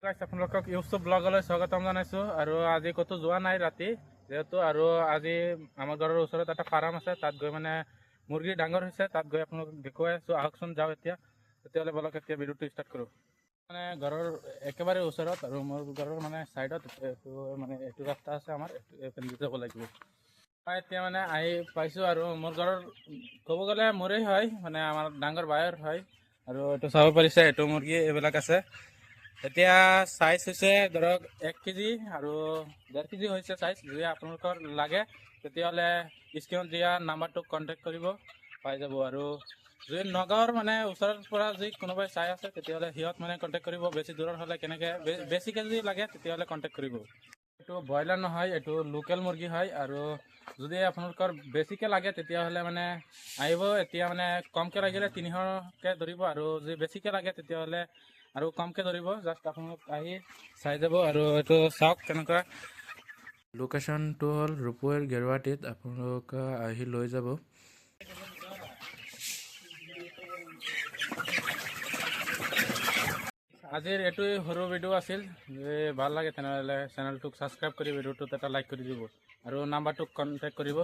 গাইছ আপোনালোকক ইউটিউব ব্লগলৈ স্বাগতম জনাইছোঁ আৰু আজি ক'তো যোৱা নাই ৰাতি যেহেতু আৰু আজি আমাৰ ঘৰৰ ওচৰত এটা ফাৰ্ম আছে তাত গৈ মানে মুৰ্গী ডাঙৰ হৈছে তাত গৈ আপোনালোকক দেখুৱাই আছোঁ আহকচোন যাওঁ তেতিয়াহ'লে বলক এতিয়া ভিডিঅ'টো ষ্টাৰ্ট কৰোঁ মানে ঘৰৰ একেবাৰে ওচৰত আৰু মোৰ ঘৰৰ মানে ছাইডত এইটো ৰাস্তা আছে আমাৰ এইপিনে যাব লাগিব মই এতিয়া মানে আহি পাইছোঁ আৰু মোৰ ঘৰৰ ক'ব গ'লে মোৰেই হয় মানে আমাৰ ডাঙৰ বায়ৰ হয় আৰু এইটো চাব পাৰিছে এইটো মুৰ্গী এইবিলাক আছে এতিয়া সাইজ হৈছে ধৰক 1 কেজি আৰু 1.5 কেজি হৈছে সাইজ যদি আপোনালোকৰ লাগে তেতিয়াহ'লে স্ক্ৰীনত দিয়া নাম্বাৰটোক কণ্টেক্ট কৰিব পাই যাব আৰু যদি নগাঁৱৰ মানে ওচৰৰ পৰা যদি কোনোবাই চাই আছে তেতিয়াহ'লে সিহঁত মানে কণ্টেক্ট কৰিব বেছি দূৰৰ হ'লে কেনেকৈ বেছিকৈ যদি লাগে তেতিয়াহ'লে কণ্টেক্ট কৰিব এইটো ব্ৰইলাৰ নহয় এইটো লোকেল মুৰ্গী হয় আৰু যদি আপোনালোকৰ বেছিকৈ লাগে তেতিয়াহ'লে মানে আহিব এতিয়া মানে কমকৈ লাগিলে 300কৈ ধৰিব আৰু যদি বেছিকৈ লাগে তেতিয়াহ'লে আৰু কমকৈ ধৰিব জাষ্ট আপোনালোক আহি চাই যাব আৰু এইটো চাওক কেনেকুৱা লোকেশ্যনটো হ'ল ৰূপৈৰ গেৰুৱাটিত আপোনালোক আহি লৈ যাব আজিৰ এইটোৱে সৰু ভিডিঅ' আছিল যদি ভাল লাগে তেনেহ'লে চেনেলটোক ছাবস্ক্ৰাইব কৰি ভিডিঅ'টোত এটা লাইক কৰি দিব আৰু নাম্বাৰটোক কণ্টেক্ট কৰিব